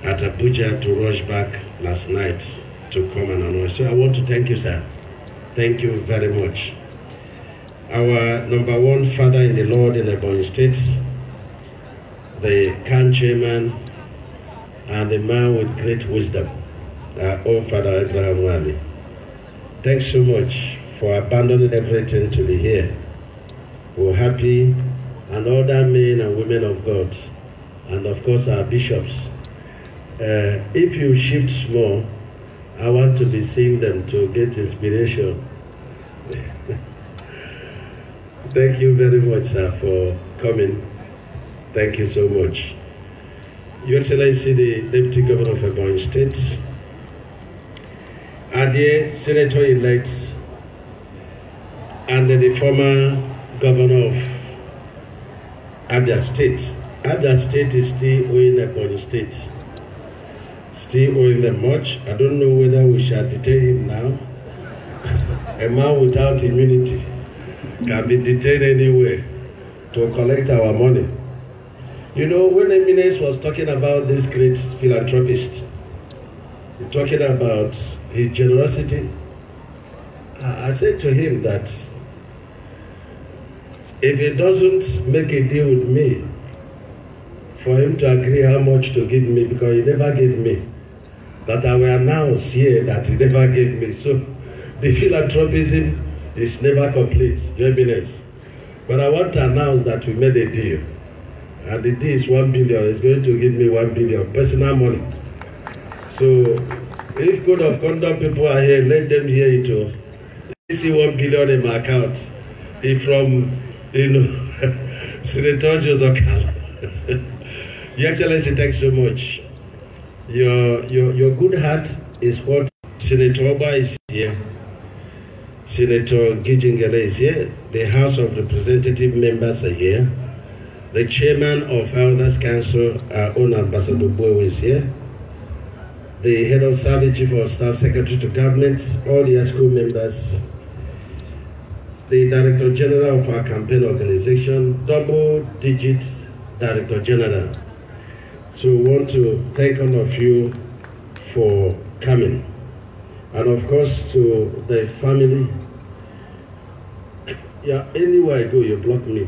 at Abuja to rush back last night to come and announce. So I want to thank you, sir. Thank you very much. Our number one father in the Lord in Ebonyi State, the CAN chairman, and the man with great wisdom, our own Father Abraham Wali. Thanks so much for abandoning everything to be here. We're happy, and other men and women of God, and of course our bishops. If you shift small, I want to be seeing them to get inspiration. Thank you very much, sir, for coming. Thank you so much. Your Excellency, the Deputy Governor of Ebonyi State, our dear Senator-elect, and the former Governor of Abia State. Abia State is still owing Ebonyi State. Still owing them much. I don't know whether we shall detain him now. A man without immunity can be detained anywhere to collect our money. You know, when Eminence was talking about this great philanthropist, talking about his generosity, I said to him that if he doesn't make a deal with me, for him to agree how much to give me, because he never gave me, that I will announce here that he never gave me. So the philanthropism is never complete, Your Eminence. But I want to announce that we made a deal. And the deal is 1 billion. It's going to give me 1 billion personal money. So if code of conduct people are here, let them hear it too. You see 1 billion in my account. If from, Senator Joseph Okala. Your Excellency, thanks so much. Your good heart is what Senator Oba is here. Senator Gijingele is here. The House of Representative members are here. The Chairman of Elders Council, our own Ambassador Boy, is here. The Head of Service, Chief of Staff, Secretary to Government, all the ESCO members, the Director General of our campaign organization, double-digit Director General. So we want to thank all of you for coming. And of course to the family. Yeah, anywhere I go, you block me.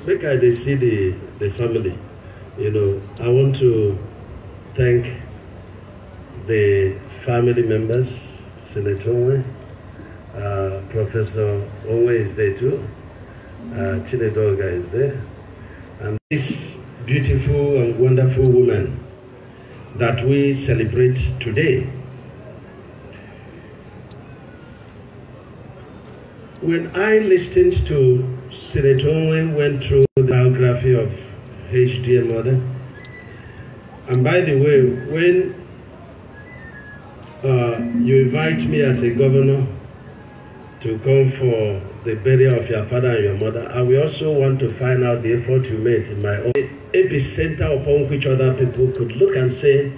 Make I see the family. I want to thank the family members, Senator Onwe, Professor Onwe is there too, Chinedoga is there, and this beautiful and wonderful woman that we celebrate today. When I listened to Senator Onwe went through the biography of HDM mother, and by the way, when you invite me as a governor to come for the burial of your father and your mother, I will also want to find out the effort you made in my own epicenter upon which other people could look and say,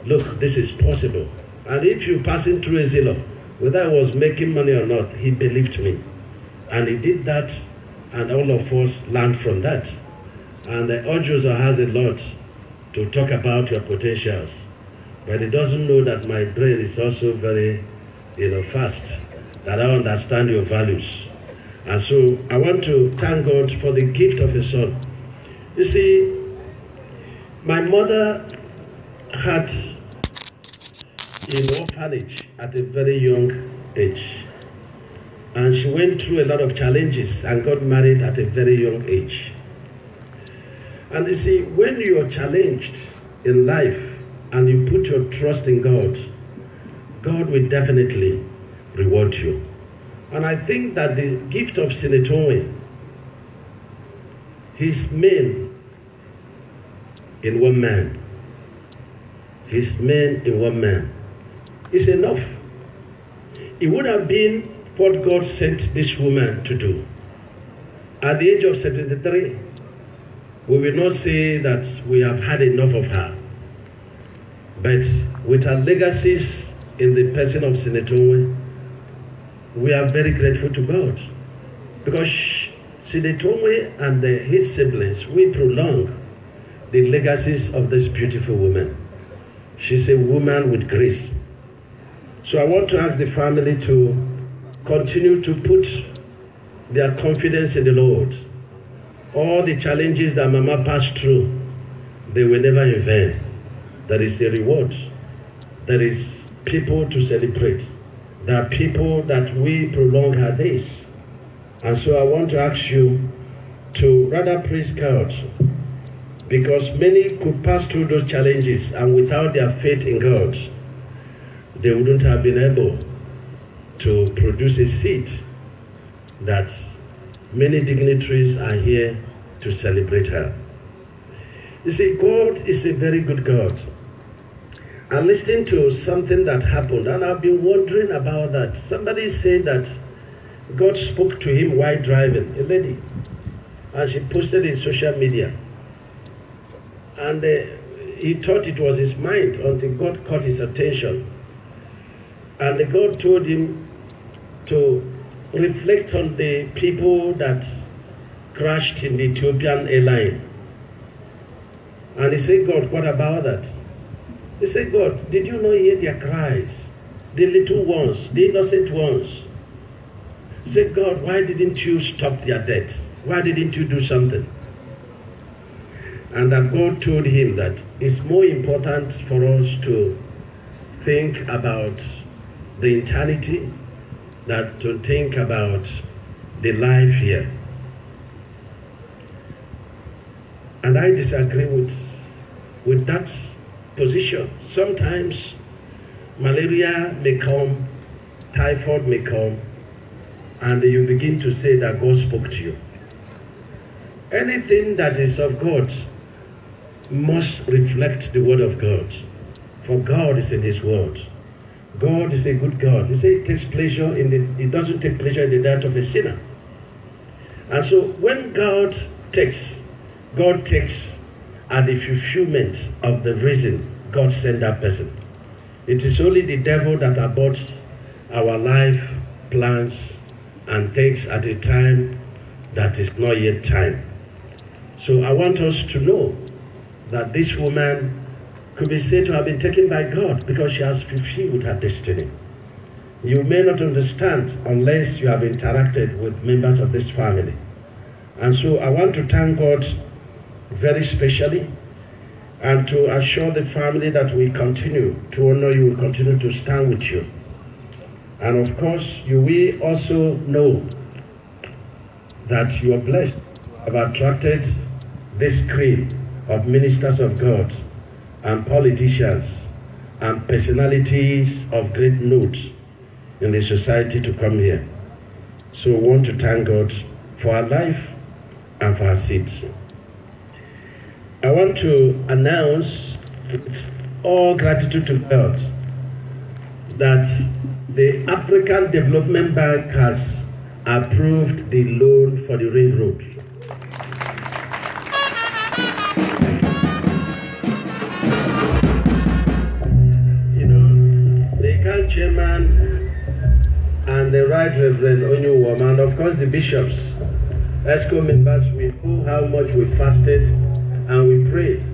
look, this is possible. And if you're passing through a zero, whether I was making money or not, he believed me. And he did that, and all of us learned from that. And the Ojuzo has a lot to talk about your potentials. But he doesn't know that my brain is also very, fast, that I understand your values. And so I want to thank God for the gift of a son. You see, my mother had an orphanage at a very young age. And she went through a lot of challenges and got married at a very young age. And you see, when you are challenged in life and you put your trust in God, God will definitely reward you. And I think that the gift of Senator Onwe, his men in one man, his men in one man, is enough. It would have been what God sent this woman to do. At the age of 73, we will not say that we have had enough of her. But with her legacies in the person of Senator Onwe, we are very grateful to God. Because Senator Onwe and his siblings, we prolong the legacies of this beautiful woman. She's a woman with grace. So I want to ask the family to continue to put their confidence in the Lord. All the challenges that Mama passed through, they were never in vain. There is a reward. There is people to celebrate. There are people that we prolong her days. And so I want to ask you to rather praise God, because many could pass through those challenges, and without their faith in God, they wouldn't have been able to produce a seed that many dignitaries are here to celebrate her. You see, God is a very good God. I listened to something that happened, and I've been wondering about that. Somebody said that God spoke to him while driving, a lady, and she posted in social media. And he thought it was his mind until God caught his attention. And God told him to reflect on the people that crashed in the Ethiopian airline. And he said, God, what about that? He said, God, did you not hear their cries? The little ones, the innocent ones. He said, God, why didn't you stop their death? Why didn't you do something? And that God told him that it's more important for us to think about the eternity than to think about the life here. And I disagree with that position. Sometimes malaria may come, typhoid may come, and you begin to say that God spoke to you. Anything that is of God must reflect the word of God. For God is in his word. God is a good God. He said he takes pleasure in he doesn't take pleasure in the death of a sinner. And so when God takes at the fulfillment of the reason God sent that person. It is only the devil that aborts our life plans and takes at a time that is not yet time. So I want us to know that this woman could be said to have been taken by God because she has fulfilled her destiny. You may not understand unless you have interacted with members of this family. And so I want to thank God very specially and to assure the family that we continue to honor you, we continue to stand with you. And of course, you will also know that you are blessed to have attracted this cream of ministers of God and politicians and personalities of great note in the society to come here. So we want to thank God for our life and for our seeds. I want to announce with all gratitude to God that the African Development Bank has approved the loan for the ring road. You know, the CAN chairman and the Right Reverend Onyuwoma, and of course the bishops, ESCO members, we know how much we fasted and we prayed.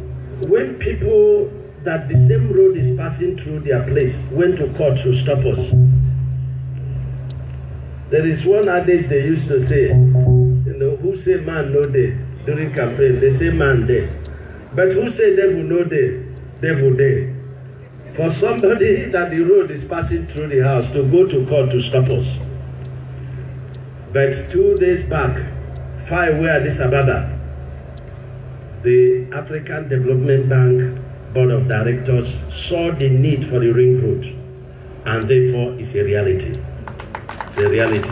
When people that the same road is passing through their place went to court to stop us, there is one adage they used to say, you know, who say man no day during campaign, they say man day. But who say devil no day, devil day. For somebody that the road is passing through the house to go to court to stop us. But 2 days back, far away at Addis Ababa, the African Development Bank Board of Directors saw the need for the ring road, and therefore it's a reality. It's a reality.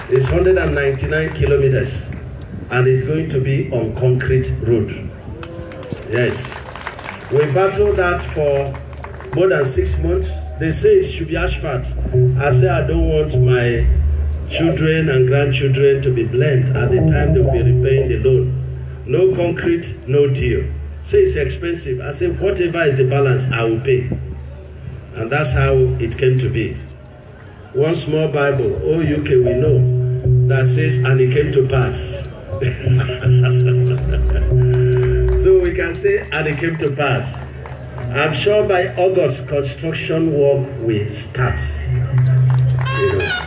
It's 199 kilometers, and it's going to be on concrete road. Yes. We battled that for more than 6 months. They say it should be asphalt. I say I don't want my children and grandchildren to be blamed at the time they will be repaying the loan. No concrete, no deal. Say it's expensive. I say whatever is the balance, I will pay. And that's how it came to be. One small Bible, oh UK we know, that says, and it came to pass. So we can say, and it came to pass. I'm sure by August, construction work will start. You know.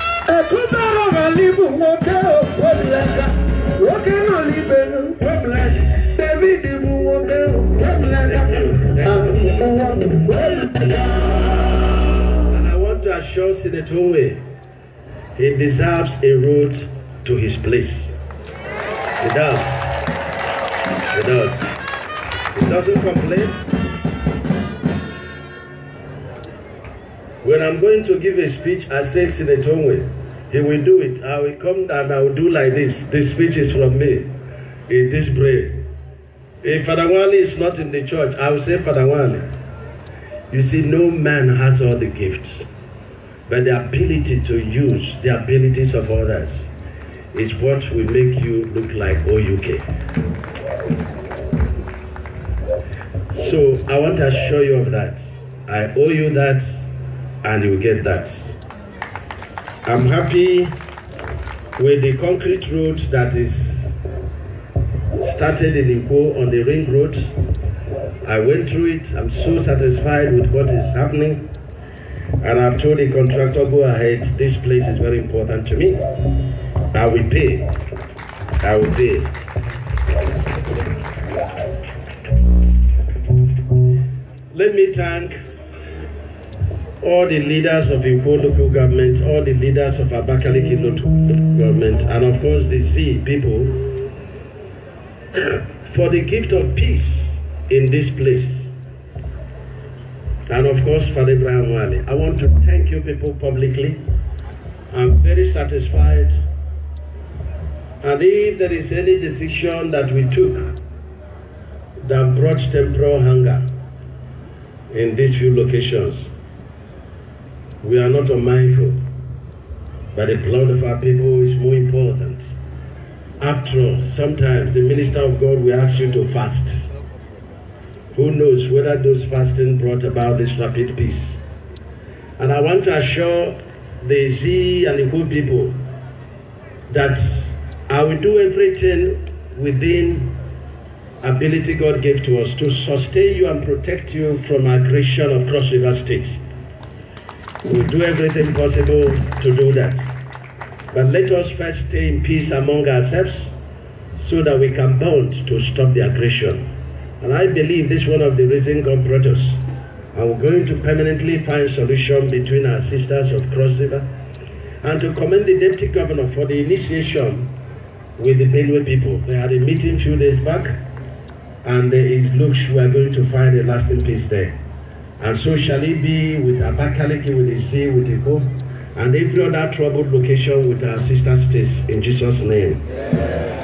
And I want to assure Senator Onwe, he deserves a road to his place. He does. He does. He doesn't complain. When I'm going to give a speech, I say Senator Onwe, he will do it. I will come and I will do like this. This speech is from me. It is brave. If Father Wale is not in the church, I will say Father Wale. You see, no man has all the gifts, but the ability to use the abilities of others is what will make you look like OUK. So I want to assure you of that. I owe you that, and you get that. I'm happy with the concrete road that is started in Ikwo on the ring road. I went through it. I'm so satisfied with what is happening. And I've told the contractor, go ahead. This place is very important to me. I will pay. I will pay. Let me thank all the leaders of Ikwo local government, all the leaders of Abakaliki local government, and of course the Z people for the gift of peace in this place. And of course, Father Abraham Wale. I want to thank you people publicly. I'm very satisfied. And if there is any decision that we took that brought temporal hunger in these few locations, we are not unmindful, but the blood of our people is more important. After all, sometimes the minister of God will ask you to fast. Who knows whether those fasting brought about this rapid peace? And I want to assure the Z and the Ikwo people that I will do everything within ability God gave to us to sustain you and protect you from aggression of Cross River State. We'll do everything possible to do that. But let us first stay in peace among ourselves so that we can bond to stop the aggression. And I believe this is one of the reasons God brought us. And we're going to permanently find solution between our sisters of Cross River. And to commend the Deputy Governor for the initiation with the Benue people. They had a meeting a few days back, and it looks we are going to find a lasting peace there. And so shall it be with Abakaliki, with the Z, with Ikwo, and every other troubled location with our sister states, in Jesus' name. Yeah.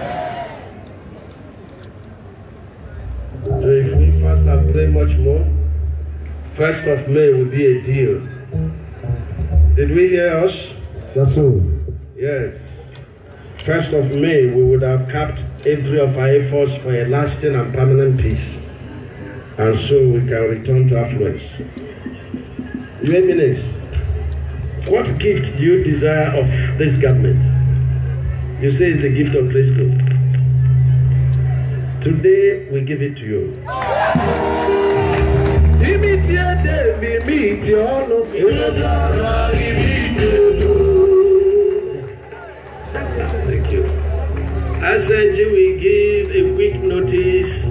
So if we fast and pray much more, 1st of May will be a deal. Did we hear us? That's so. Yes. 1st of May, we would have capped every of our efforts for a lasting and permanent peace. And so we can return to affluence. Your Eminence, what gift do you desire of this government? You say it's the gift of Presco. Today, we give it to you. Thank you. As we give a quick notice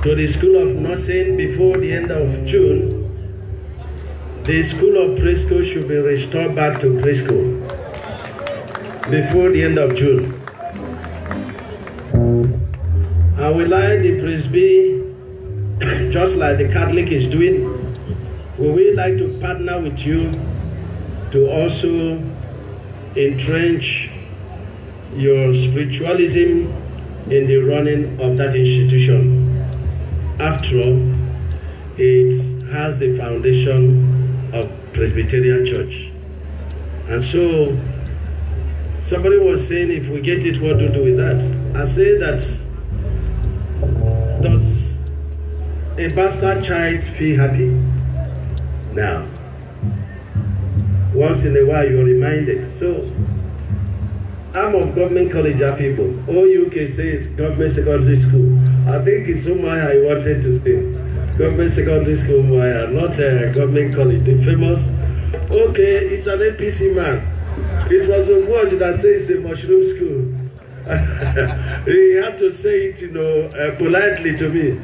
to the School of Nursing before the end of June. The School of Preschool should be restored back to preschool before the end of June. And we like the Presby, just like the Catholic is doing, we would like to partner with you to also entrench your spiritualism in the running of that institution. After all, it has the foundation of Presbyterian Church. And so, somebody was saying, if we get it, what to do with that? I say that, does a bastard child feel happy? Now, once in a while you're reminded. So, I'm of Government College Afibo. OUK says Government Secondary School. I think it's somewhere I wanted to stay. government secondary school, not a government college, the famous. Okay, it's an APC man. It was a word that says it's a mushroom school. He had to say it, politely to me.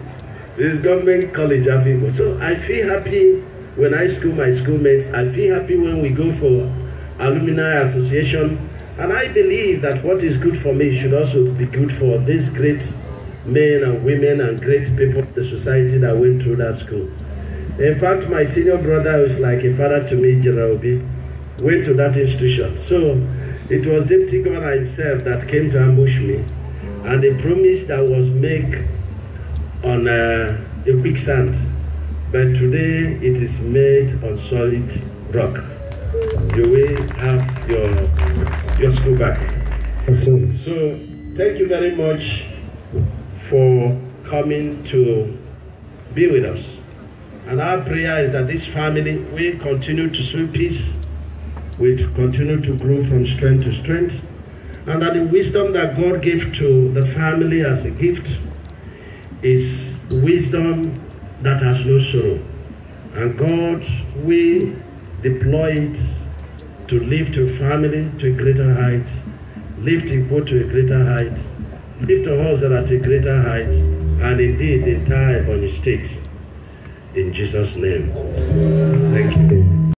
It's government college, Afibo. So I feel happy when I school my schoolmates. I feel happy when we go for alumni association. And I believe that what is good for me should also be good for these great men and women and great people of the society that went through that school. In fact, my senior brother was like a father to me, General Obi, went to that institution. So it was Deputy Governor himself that came to ambush me. And the promise that was made on a quicksand, but today it is made on solid rock. You will have your school back. So thank you very much for coming to be with us. And our prayer is that this family will continue to sow peace, will continue to grow from strength to strength, and that the wisdom that God gave to the family as a gift is wisdom that has no sorrow. And God will deploy it to lift your family to a greater height, lift people to a greater height, lift us at a greater height, and indeed the entire Ebonyi State. In Jesus' name. Thank you.